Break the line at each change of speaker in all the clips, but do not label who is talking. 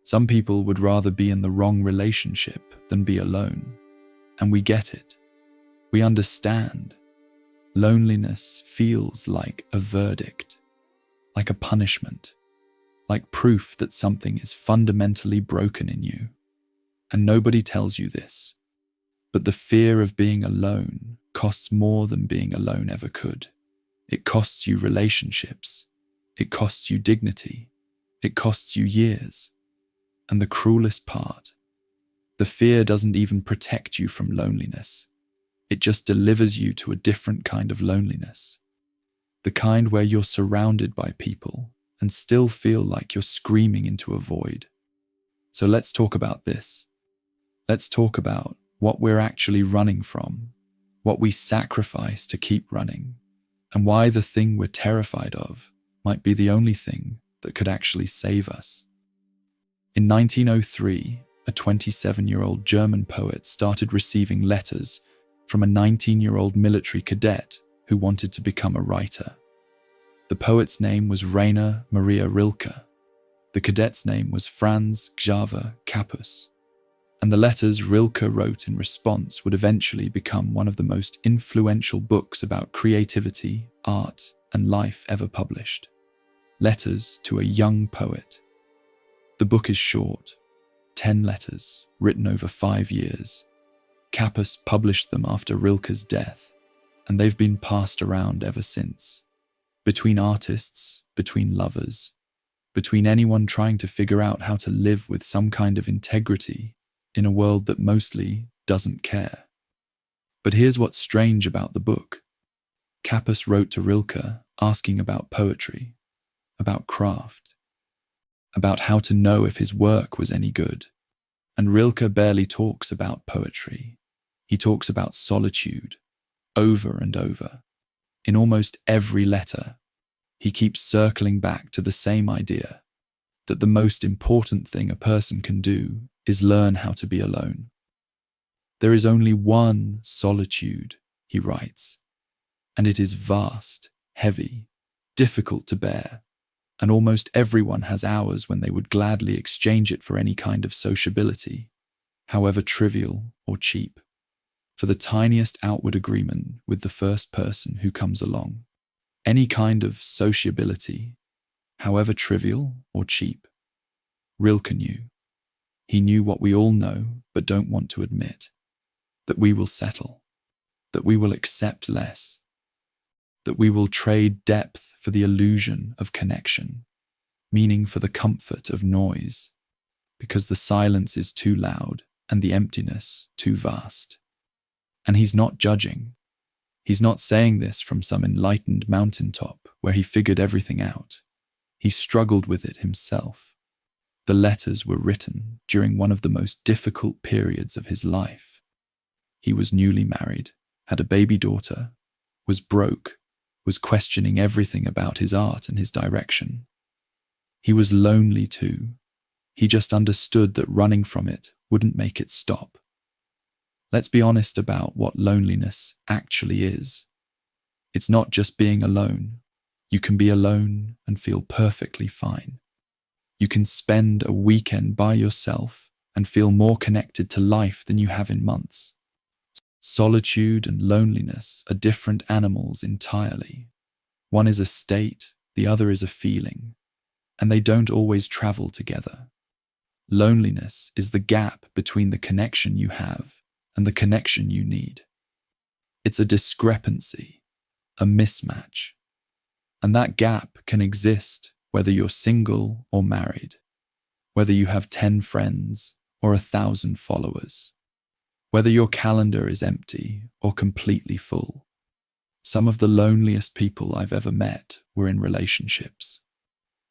Some people would rather be in the wrong relationship than be alone. And we get it. We understand. Loneliness feels like a verdict, like a punishment, like proof that something is fundamentally broken in you. And nobody tells you this. But the fear of being alone costs more than being alone ever could. It costs you relationships. It costs you dignity. It costs you years. And the cruelest part, the fear doesn't even protect you from loneliness. It just delivers you to a different kind of loneliness. The kind where you're surrounded by people and still feel like you're screaming into a void. So let's talk about this. Let's talk about what we're actually running from, what we sacrifice to keep running, and why the thing we're terrified of might be the only thing that could actually save us. In 1903, a 27-year-old German poet started receiving letters from a 19-year-old military cadet who wanted to become a writer. The poet's name was Rainer Maria Rilke. The cadet's name was Franz Xaver Capus. And the letters Rilke wrote in response would eventually become one of the most influential books about creativity, art, and life ever published. Letters to a young poet. The book is short, 10 letters, written over 5 years. Capus published them after Rilke's death, and they've been passed around ever since. Between artists, between lovers, between anyone trying to figure out how to live with some kind of integrity in a world that mostly doesn't care. But here's what's strange about the book. Capus wrote to Rilke asking about poetry, about craft, about how to know if his work was any good. And Rilke barely talks about poetry. He talks about solitude, over and over. In almost every letter, he keeps circling back to the same idea, that the most important thing a person can do is learn how to be alone. There is only one solitude, he writes, and it is vast, heavy, difficult to bear. And almost everyone has hours when they would gladly exchange it for any kind of sociability, however trivial or cheap, for the tiniest outward agreement with the first person who comes along. Any kind of sociability, however trivial or cheap. Rilke knew. He knew what we all know but don't want to admit, that we will settle, that we will accept less, that we will trade depth for the illusion of connection, meaning for the comfort of noise, because the silence is too loud and the emptiness too vast. And he's not judging. He's not saying this from some enlightened mountaintop where he figured everything out. He struggled with it himself. The letters were written during one of the most difficult periods of his life. He was newly married, had a baby daughter, was broke, was questioning everything about his art and his direction. He was lonely too. He just understood that running from it wouldn't make it stop. Let's be honest about what loneliness actually is. It's not just being alone. You can be alone and feel perfectly fine. You can spend a weekend by yourself and feel more connected to life than you have in months. Solitude and loneliness are different animals entirely. One is a state, the other is a feeling, and they don't always travel together. Loneliness is the gap between the connection you have and the connection you need. It's a discrepancy, a mismatch. And that gap can exist whether you're single or married, whether you have 10 friends or 1,000 followers, whether your calendar is empty or completely full. Some of the loneliest people I've ever met were in relationships,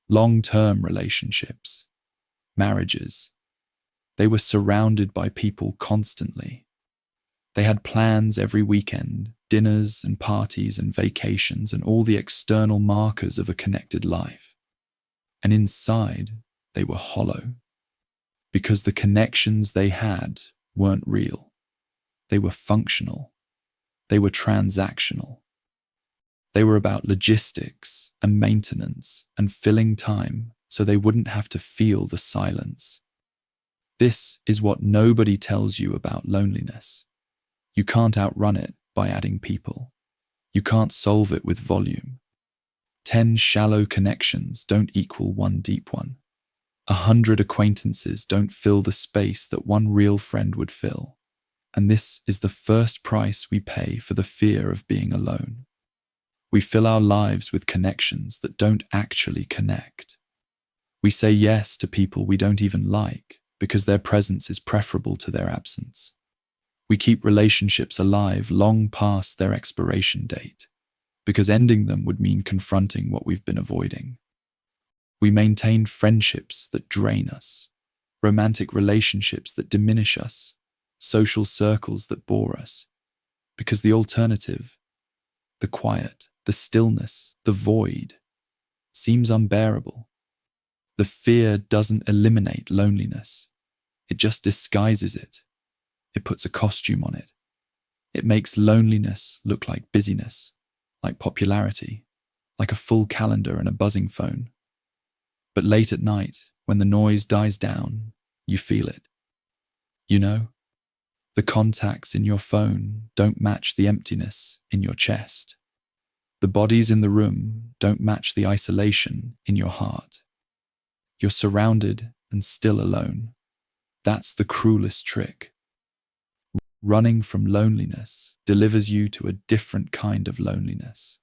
long-term relationships, marriages. They were surrounded by people constantly. They had plans every weekend, dinners and parties and vacations and all the external markers of a connected life. And inside, they were hollow, because the connections they had weren't real. They were functional. They were transactional. They were about logistics and maintenance and filling time so they wouldn't have to feel the silence, This is what nobody tells you about loneliness. You can't outrun it by adding people. You can't solve it with volume. 10 shallow connections don't equal one deep one. 100 acquaintances don't fill the space that one real friend would fill. And this is the first price we pay for the fear of being alone. We fill our lives with connections that don't actually connect. We say yes to people we don't even like because their presence is preferable to their absence. We keep relationships alive long past their expiration date because ending them would mean confronting what we've been avoiding. We maintain friendships that drain us, romantic relationships that diminish us, social circles that bore us, because the alternative, the quiet, the stillness, the void, seems unbearable. The fear doesn't eliminate loneliness. It just disguises it. It puts a costume on it. It makes loneliness look like busyness, like popularity, like a full calendar and a buzzing phone. But late at night, when the noise dies down, you feel it. You know, the contacts in your phone don't match the emptiness in your chest. The bodies in the room don't match the isolation in your heart. You're surrounded and still alone. That's the cruelest trick. Running from loneliness delivers you to a different kind of loneliness.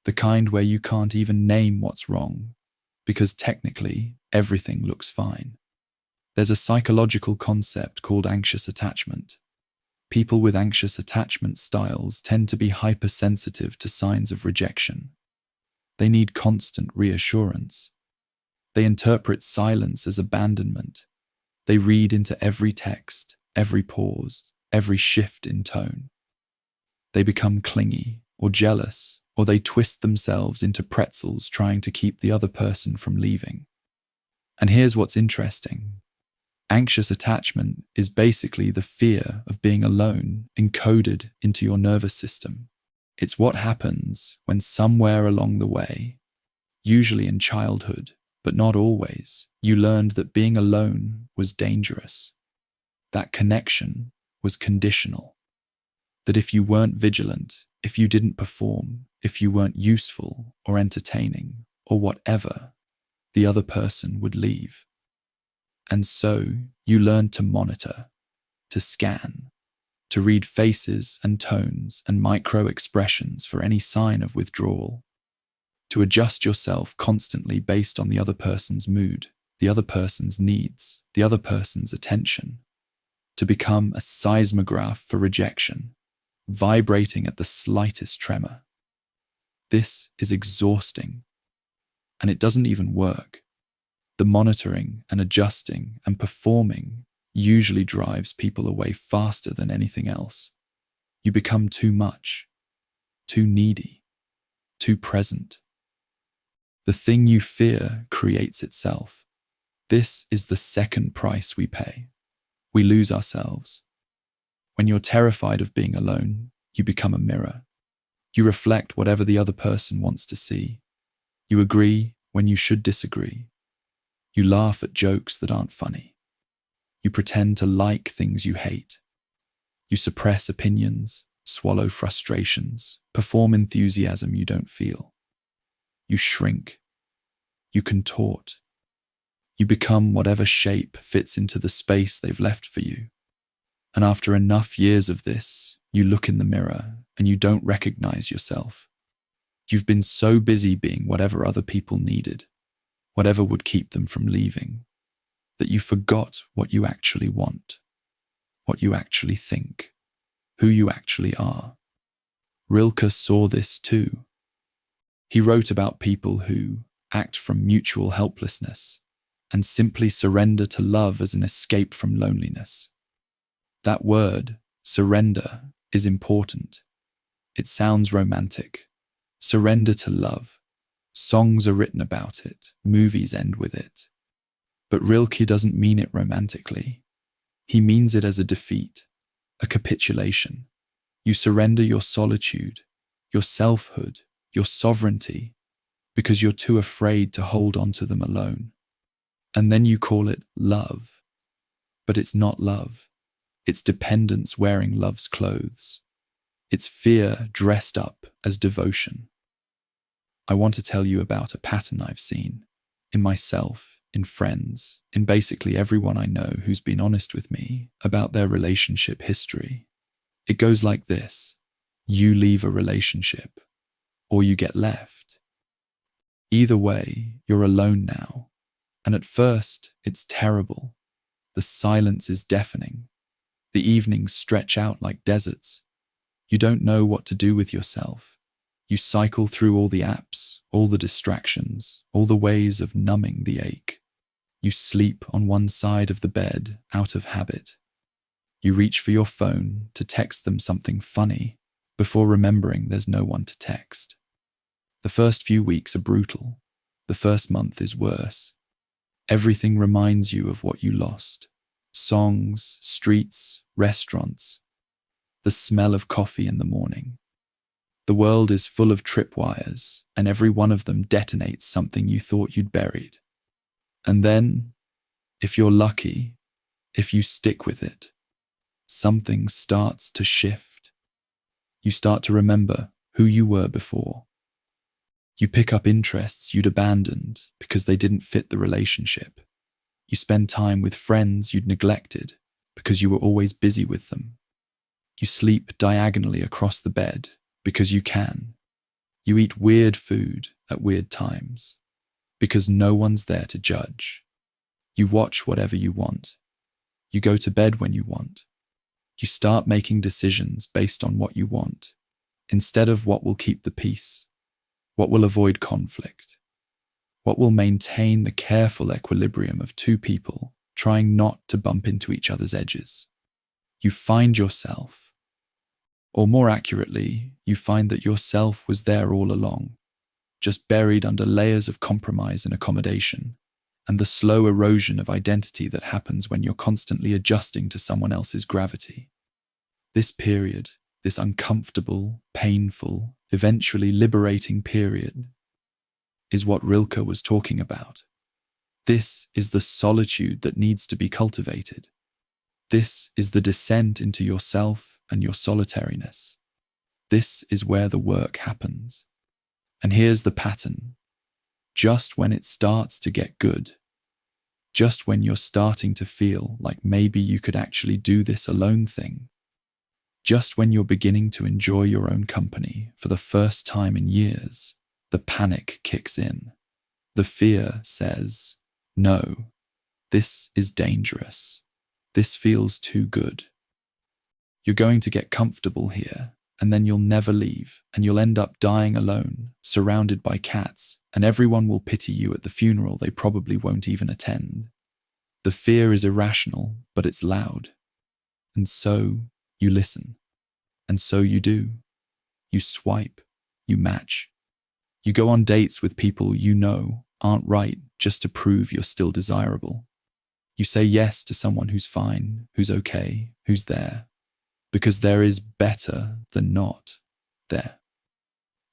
The kind where you can't even name what's wrong, because technically everything looks fine. There's a psychological concept called anxious attachment. People with anxious attachment styles tend to be hypersensitive to signs of rejection. They need constant reassurance. They interpret silence as abandonment. They read into every text, every pause, every shift in tone. They become clingy or jealous, or they twist themselves into pretzels trying to keep the other person from leaving. And here's what's interesting. Anxious attachment is basically the fear of being alone encoded into your nervous system. It's what happens when somewhere along the way, usually in childhood, but not always, you learned that being alone was dangerous. That connection was conditional. That if you weren't vigilant, if you didn't perform, if you weren't useful or entertaining or whatever, the other person would leave. And so you learned to monitor, to scan, to read faces and tones and micro-expressions for any sign of withdrawal, to adjust yourself constantly based on the other person's mood, the other person's needs, the other person's attention, to become a seismograph for rejection, vibrating at the slightest tremor. This is exhausting, and it doesn't even work. The monitoring and adjusting and performing usually drives people away faster than anything else. You become too much, too needy, too present. The thing you fear creates itself. This is the second price we pay. We lose ourselves. When you're terrified of being alone, you become a mirror. You reflect whatever the other person wants to see. You agree when you should disagree. You laugh at jokes that aren't funny. You pretend to like things you hate. You suppress opinions, swallow frustrations, perform enthusiasm you don't feel. You shrink. You contort. You become whatever shape fits into the space they've left for you. And after enough years of this, you look in the mirror and you don't recognize yourself. You've been so busy being whatever other people needed, whatever would keep them from leaving, that you forgot what you actually want, what you actually think, who you actually are. Rilke saw this too. He wrote about people who act from mutual helplessness and simply surrender to love as an escape from loneliness. That word, surrender, is important. It sounds romantic. Surrender to love. Songs are written about it. Movies end with it. But Rilke doesn't mean it romantically. He means it as a defeat, a capitulation. You surrender your solitude, your selfhood, your sovereignty, because you're too afraid to hold on to them alone. And then you call it love. But it's not love. It's dependence wearing love's clothes. It's fear dressed up as devotion. I want to tell you about a pattern I've seen in myself, in friends, in basically everyone I know who's been honest with me about their relationship history. It goes like this: you leave a relationship, or you get left. Either way, you're alone now, and at first, it's terrible. The silence is deafening. The evenings stretch out like deserts. You don't know what to do with yourself. You cycle through all the apps, all the distractions, all the ways of numbing the ache. You sleep on one side of the bed out of habit. You reach for your phone to text them something funny before remembering there's no one to text. The first few weeks are brutal. The first month is worse. Everything reminds you of what you lost. Songs, streets, restaurants. The smell of coffee in the morning. The world is full of tripwires, and every one of them detonates something you thought you'd buried. And then, if you're lucky, if you stick with it, something starts to shift. You start to remember who you were before. You pick up interests you'd abandoned because they didn't fit the relationship. You spend time with friends you'd neglected because you were always busy with them. You sleep diagonally across the bed because you can. You eat weird food at weird times because no one's there to judge. You watch whatever you want. You go to bed when you want. You start making decisions based on what you want, instead of what will keep the peace, what will avoid conflict, what will maintain the careful equilibrium of two people trying not to bump into each other's edges. You find yourself, or more accurately, you find that yourself was there all along, just buried under layers of compromise and accommodation, and the slow erosion of identity that happens when you're constantly adjusting to someone else's gravity. This period, this uncomfortable, painful, eventually liberating period, is what Rilke was talking about. This is the solitude that needs to be cultivated. This is the descent into yourself and your solitariness. This is where the work happens. And here's the pattern. Just when it starts to get good, just when you're starting to feel like maybe you could actually do this alone thing, just when you're beginning to enjoy your own company for the first time in years, the panic kicks in. The fear says, no, this is dangerous. This feels too good. You're going to get comfortable here, and then you'll never leave, and you'll end up dying alone, surrounded by cats, and everyone will pity you at the funeral they probably won't even attend. The fear is irrational, but it's loud. And so you listen. And so you do. You swipe. You match. You go on dates with people you know aren't right just to prove you're still desirable. You say yes to someone who's fine, who's okay, who's there. Because there is better than not there.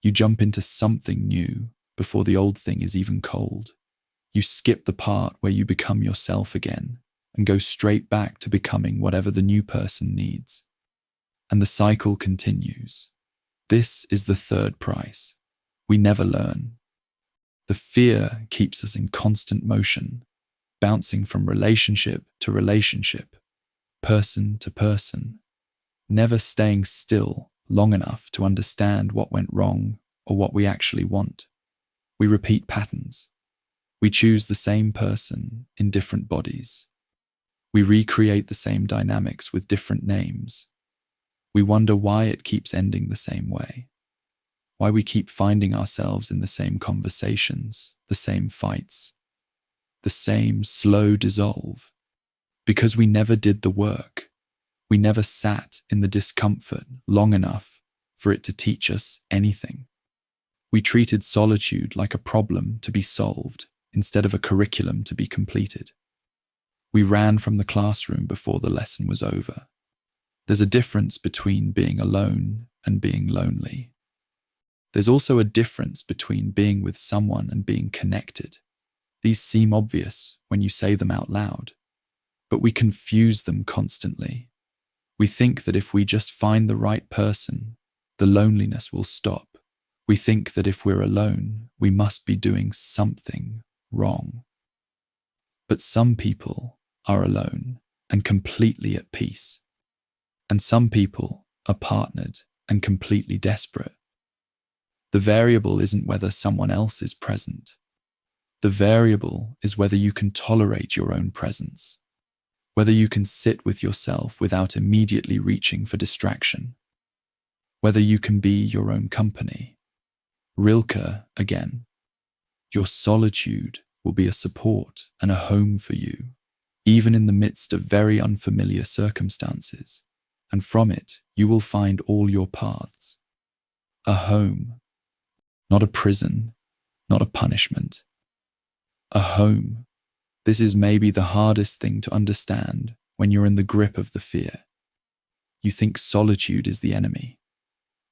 You jump into something new before the old thing is even cold. You skip the part where you become yourself again and go straight back to becoming whatever the new person needs. And the cycle continues. This is the third price. We never learn. The fear keeps us in constant motion, bouncing from relationship to relationship, person to person, never staying still long enough to understand what went wrong or what we actually want. We repeat patterns. We choose the same person in different bodies. We recreate the same dynamics with different names. We wonder why it keeps ending the same way. Why we keep finding ourselves in the same conversations, the same fights, the same slow dissolve. Because we never did the work. We never sat in the discomfort long enough for it to teach us anything. We treated solitude like a problem to be solved instead of a curriculum to be completed. We ran from the classroom before the lesson was over. There's a difference between being alone and being lonely. There's also a difference between being with someone and being connected. These seem obvious when you say them out loud. but we confuse them constantly. We think that if we just find the right person, the loneliness will stop. We think that if we're alone, we must be doing something wrong. But some people are alone and completely at peace. And some people are partnered and completely desperate. The variable isn't whether someone else is present. The variable is whether you can tolerate your own presence, whether you can sit with yourself without immediately reaching for distraction, whether you can be your own company. Rilke again. Your solitude will be a support and a home for you, even in the midst of very unfamiliar circumstances, and from it you will find all your paths. A home, not a prison, not a punishment. A home. This is maybe the hardest thing to understand when you're in the grip of the fear. You think solitude is the enemy.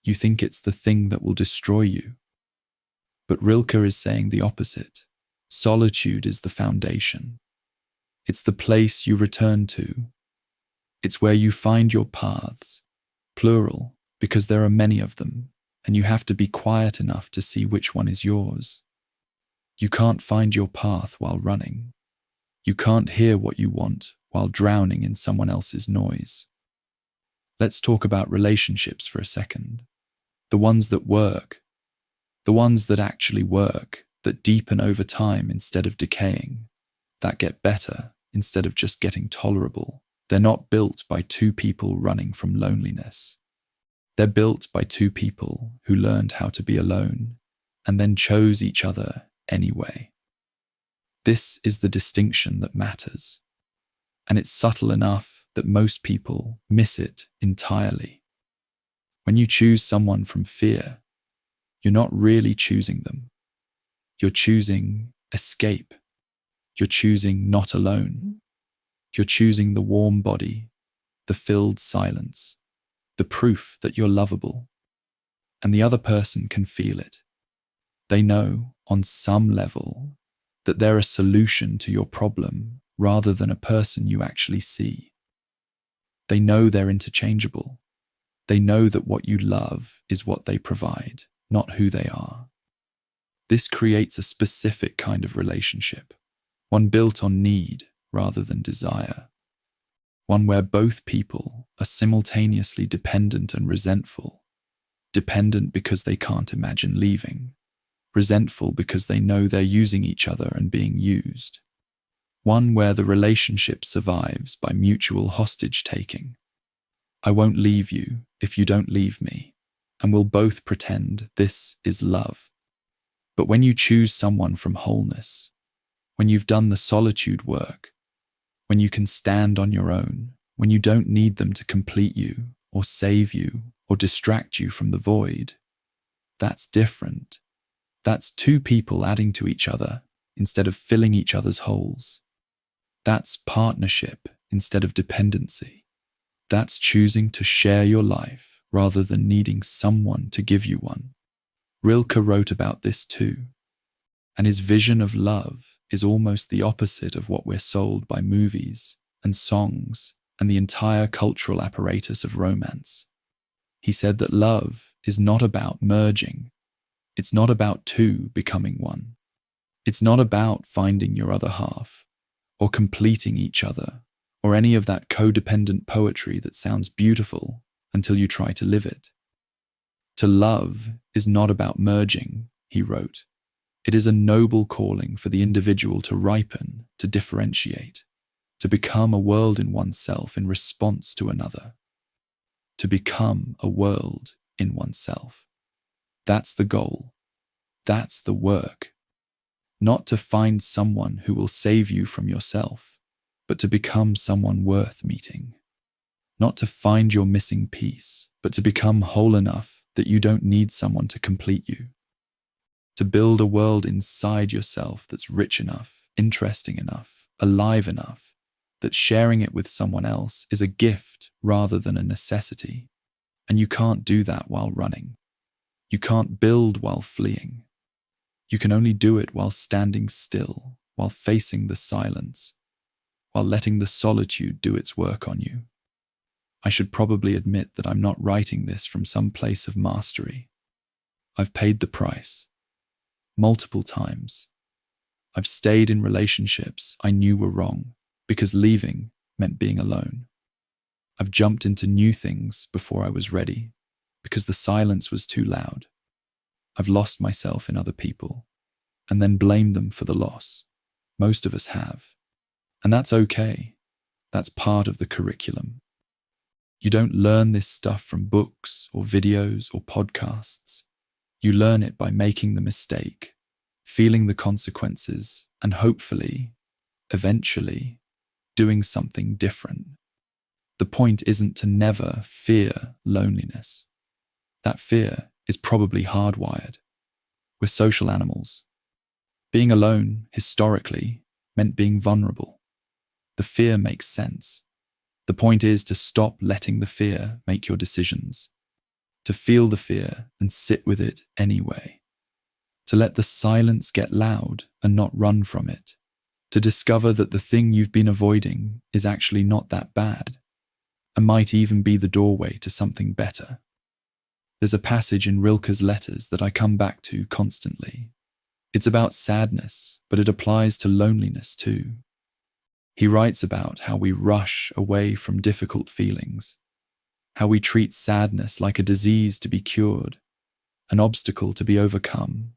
You think it's the thing that will destroy you. But Rilke is saying the opposite. Solitude is the foundation. It's the place you return to. It's where you find your paths, plural, because there are many of them, and you have to be quiet enough to see which one is yours. You can't find your path while running. You can't hear what you want while drowning in someone else's noise. Let's talk about relationships for a second. The ones that work. The ones that actually work, that deepen over time instead of decaying, that get better instead of just getting tolerable. They're not built by two people running from loneliness. They're built by two people who learned how to be alone and then chose each other anyway. This is the distinction that matters, and it's subtle enough that most people miss it entirely. When you choose someone from fear, you're not really choosing them. You're choosing escape. You're choosing not alone. You're choosing the warm body, the filled silence, the proof that you're lovable. And the other person can feel it. They know, on some level, that they're a solution to your problem rather than a person you actually see. They know they're interchangeable. They know that what you love is what they provide, not who they are. This creates a specific kind of relationship, one built on need rather than desire, one where both people are simultaneously dependent and resentful, dependent because they can't imagine leaving, resentful because they know they're using each other and being used, one where the relationship survives by mutual hostage-taking. I won't leave you if you don't leave me, and we'll both pretend this is love. But when you choose someone from wholeness, when you've done the solitude work, when you can stand on your own, when you don't need them to complete you or save you or distract you from the void, that's different. That's two people adding to each other instead of filling each other's holes. That's partnership instead of dependency. That's choosing to share your life rather than needing someone to give you one. Rilke wrote about this too, and his vision of love is almost the opposite of what we're sold by movies and songs and the entire cultural apparatus of romance. He said that love is not about merging. It's not about two becoming one. It's not about finding your other half or completing each other or any of that codependent poetry that sounds beautiful until you try to live it. To love is not about merging, he wrote. It is a noble calling for the individual to ripen, to differentiate, to become a world in oneself in response to another, to become a world in oneself. That's the goal. That's the work. Not to find someone who will save you from yourself, but to become someone worth meeting. Not to find your missing piece, but to become whole enough that you don't need someone to complete you. To build a world inside yourself that's rich enough, interesting enough, alive enough, that sharing it with someone else is a gift rather than a necessity. And you can't do that while running. You can't build while fleeing. You can only do it while standing still, while facing the silence, while letting the solitude do its work on you. I should probably admit that I'm not writing this from some place of mastery. I've paid the price. Multiple times. I've stayed in relationships I knew were wrong because leaving meant being alone. I've jumped into new things before I was ready because the silence was too loud. I've lost myself in other people and then blamed them for the loss. Most of us have. And that's okay. That's part of the curriculum. You don't learn this stuff from books or videos or podcasts. You learn it by making the mistake, feeling the consequences, and hopefully, eventually, doing something different. The point isn't to never fear loneliness. That fear is probably hardwired. We're social animals. Being alone, historically, meant being vulnerable. The fear makes sense. The point is to stop letting the fear make your decisions, to feel the fear and sit with it anyway, to let the silence get loud and not run from it, to discover that the thing you've been avoiding is actually not that bad and might even be the doorway to something better. There's a passage in Rilke's letters that I come back to constantly. It's about sadness, but it applies to loneliness too. He writes about how we rush away from difficult feelings, how we treat sadness like a disease to be cured, an obstacle to be overcome,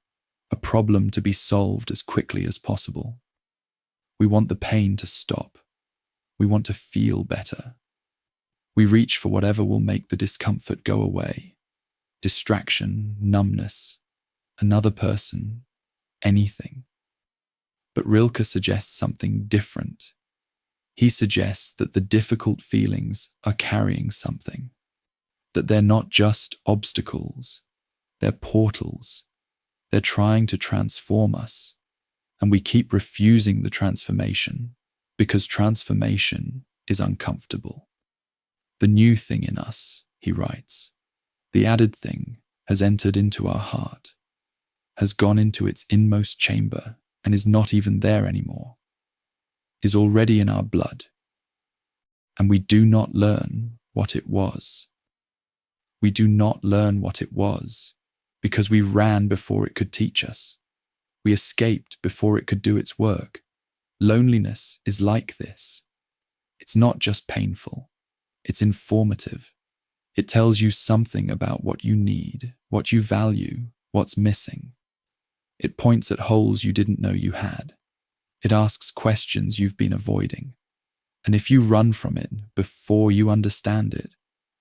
a problem to be solved as quickly as possible. We want the pain to stop. We want to feel better. We reach for whatever will make the discomfort go away. Distraction, numbness, another person, anything. But Rilke suggests something different. He suggests that the difficult feelings are carrying something, that they're not just obstacles, they're portals. They're trying to transform us, and we keep refusing the transformation because transformation is uncomfortable. The new thing in us, he writes, the added thing has entered into our heart, has gone into its inmost chamber and is not even there anymore, is already in our blood, and we do not learn what it was. We do not learn what it was because we ran before it could teach us. We escaped before it could do its work. Loneliness is like this. It's not just painful. It's informative. It tells you something about what you need, what you value, what's missing. It points at holes you didn't know you had. It asks questions you've been avoiding. And if you run from it before you understand it,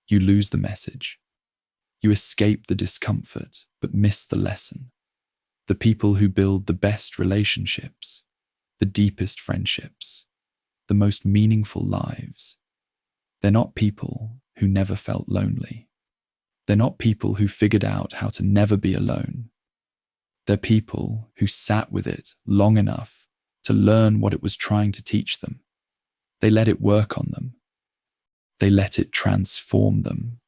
you lose the message. You escape the discomfort, but miss the lesson. The people who build the best relationships, the deepest friendships, the most meaningful lives, they're not people who never felt lonely. They're not people who figured out how to never be alone. They're people who sat with it long enough to learn what it was trying to teach them. They let it work on them. They let it transform them.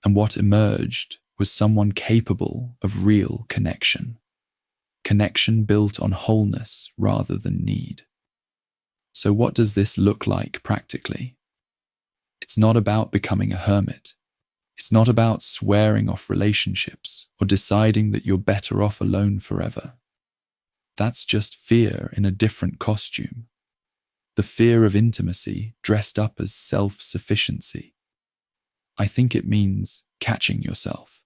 And what emerged was someone capable of real connection. Connection built on wholeness rather than need. So what does this look like practically? It's not about becoming a hermit. It's not about swearing off relationships or deciding that you're better off alone forever. That's just fear in a different costume. The fear of intimacy dressed up as self-sufficiency. I think it means catching yourself.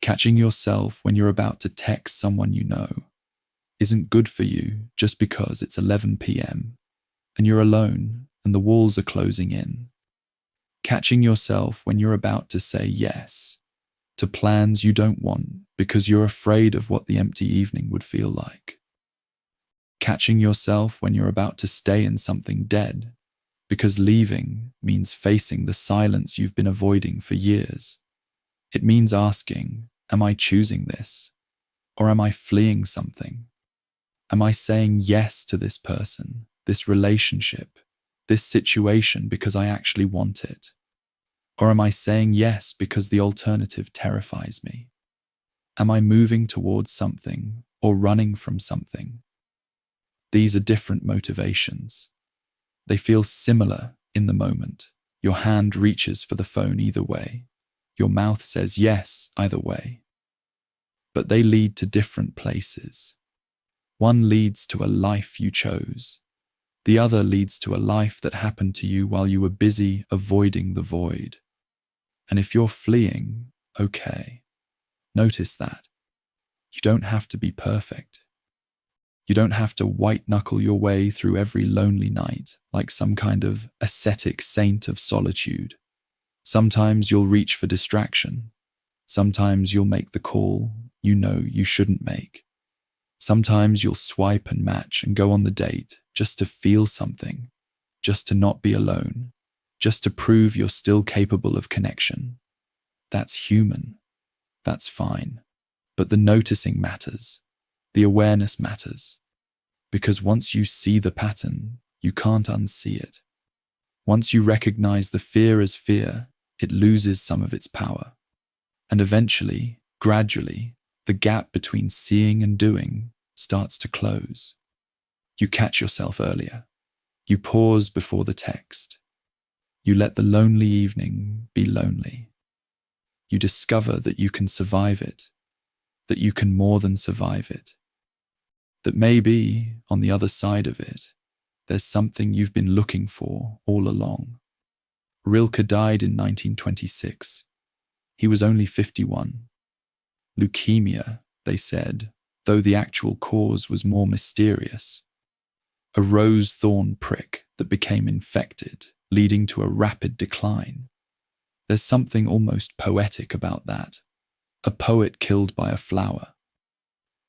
Catching yourself when you're about to text someone you know isn't good for you just because it's 11 p.m. and you're alone and the walls are closing in. Catching yourself when you're about to say yes to plans you don't want because you're afraid of what the empty evening would feel like. Catching yourself when you're about to stay in something dead because leaving means facing the silence you've been avoiding for years. It means asking, am I choosing this? Or am I fleeing something? Am I saying yes to this person, this relationship, this situation because I actually want it? Or am I saying yes because the alternative terrifies me? Am I moving towards something or running from something? These are different motivations. They feel similar in the moment. Your hand reaches for the phone either way. Your mouth says yes either way. But they lead to different places. One leads to a life you chose. The other leads to a life that happened to you while you were busy avoiding the void. And if you're fleeing, okay, notice that. You don't have to be perfect. You don't have to white-knuckle your way through every lonely night like some kind of ascetic saint of solitude. Sometimes you'll reach for distraction. Sometimes you'll make the call you know you shouldn't make. Sometimes you'll swipe and match and go on the date just to feel something, just to not be alone, just to prove you're still capable of connection. That's human. That's fine. But the noticing matters. The awareness matters. Because once you see the pattern, you can't unsee it. Once you recognize the fear as fear, it loses some of its power. And eventually, gradually, the gap between seeing and doing starts to close. You catch yourself earlier. You pause before the text. You let the lonely evening be lonely. You discover that you can survive it, that you can more than survive it, that maybe, on the other side of it, there's something you've been looking for all along. Rilke died in 1926. He was only 51. Leukemia, they said, though the actual cause was more mysterious. A rose-thorn prick that became infected, leading to a rapid decline. There's something almost poetic about that. A poet killed by a flower.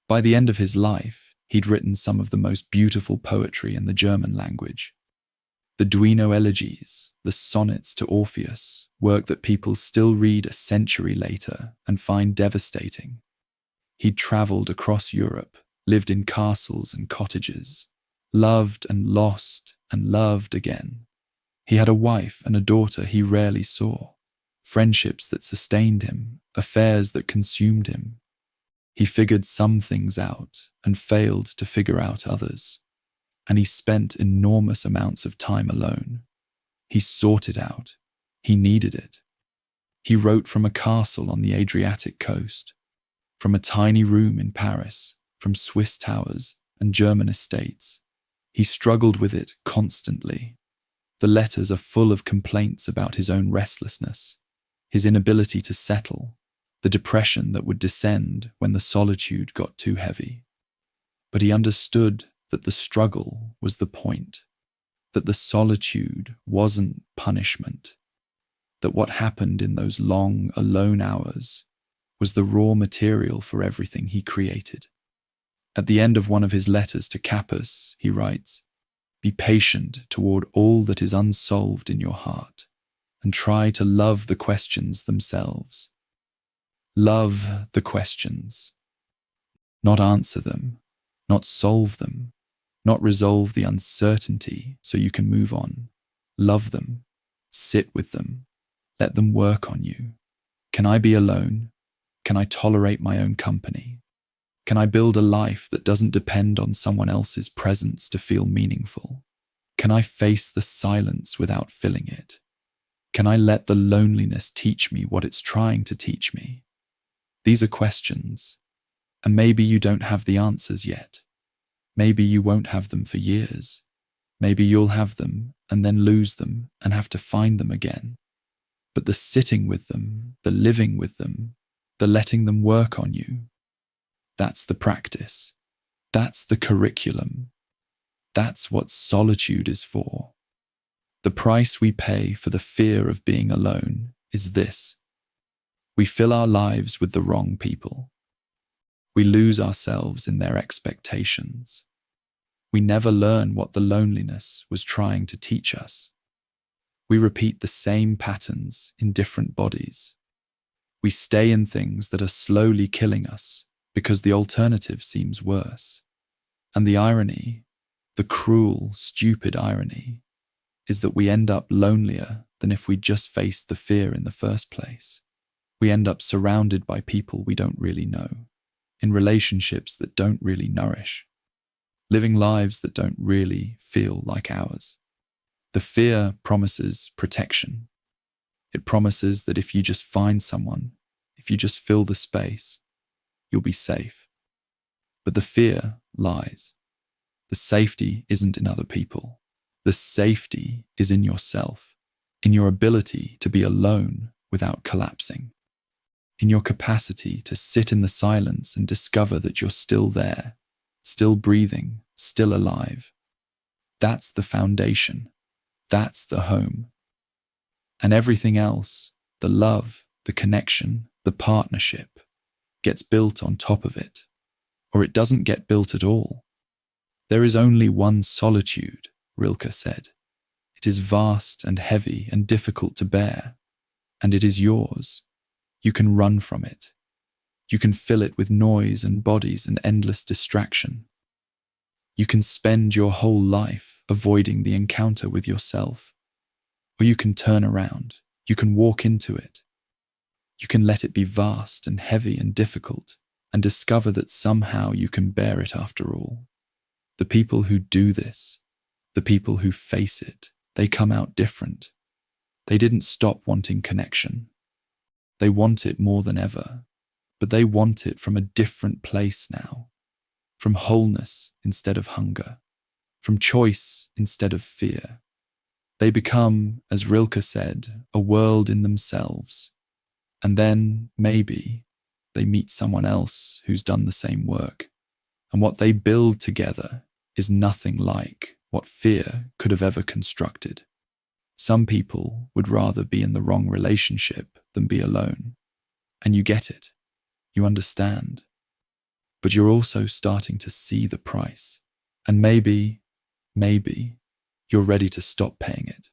By the end of his life, he'd written some of the most beautiful poetry in the German language. The Duino elegies, the sonnets to Orpheus, work that people still read a century later and find devastating. He'd travelled across Europe, lived in castles and cottages, loved and lost and loved again. He had a wife and a daughter he rarely saw, friendships that sustained him, affairs that consumed him. He figured some things out and failed to figure out others. And he spent enormous amounts of time alone. He sought it out. He needed it. He wrote from a castle on the Adriatic coast, from a tiny room in Paris, from Swiss towers and German estates. He struggled with it constantly. The letters are full of complaints about his own restlessness, his inability to settle, the depression that would descend when the solitude got too heavy. But he understood that the struggle was the point, that the solitude wasn't punishment, that what happened in those long, alone hours was the raw material for everything he created. At the end of one of his letters to Capus, he writes, "Be patient toward all that is unsolved in your heart, and try to love the questions themselves. Love the questions. Not answer them, not solve them, not resolve the uncertainty so you can move on. Love them, sit with them, let them work on you. Can I be alone? Can I tolerate my own company? Can I build a life that doesn't depend on someone else's presence to feel meaningful? Can I face the silence without filling it? Can I let the loneliness teach me what it's trying to teach me?" These are questions, and maybe you don't have the answers yet. Maybe you won't have them for years. Maybe you'll have them and then lose them and have to find them again. But the sitting with them, the living with them, the letting them work on you, that's the practice. That's the curriculum. That's what solitude is for. The price we pay for the fear of being alone is this. We fill our lives with the wrong people. We lose ourselves in their expectations. We never learn what the loneliness was trying to teach us. We repeat the same patterns in different bodies. We stay in things that are slowly killing us because the alternative seems worse. And the irony, the cruel, stupid irony, is that we end up lonelier than if we just faced the fear in the first place. We end up surrounded by people we don't really know, in relationships that don't really nourish, living lives that don't really feel like ours. The fear promises protection. It promises that if you just find someone, if you just fill the space, you'll be safe. But the fear lies. The safety isn't in other people. The safety is in yourself, in your ability to be alone without collapsing, in your capacity to sit in the silence and discover that you're still there, still breathing, still alive. That's the foundation. That's the home. And everything else, the love, the connection, the partnership, gets built on top of it. Or it doesn't get built at all. There is only one solitude, Rilke said. It is vast and heavy and difficult to bear, and it is yours. You can run from it. You can fill it with noise and bodies and endless distraction. You can spend your whole life avoiding the encounter with yourself. Or you can turn around. You can walk into it. You can let it be vast and heavy and difficult and discover that somehow you can bear it after all. The people who do this, the people who face it, they come out different. They didn't stop wanting connection. They want it more than ever, but they want it from a different place now. From wholeness instead of hunger. From choice instead of fear. They become, as Rilke said, a world in themselves. And then, maybe, they meet someone else who's done the same work. And what they build together is nothing like what fear could have ever constructed. Some people would rather be in the wrong relationship than be alone. And you get it. You understand. But you're also starting to see the price. And maybe, you're ready to stop paying it.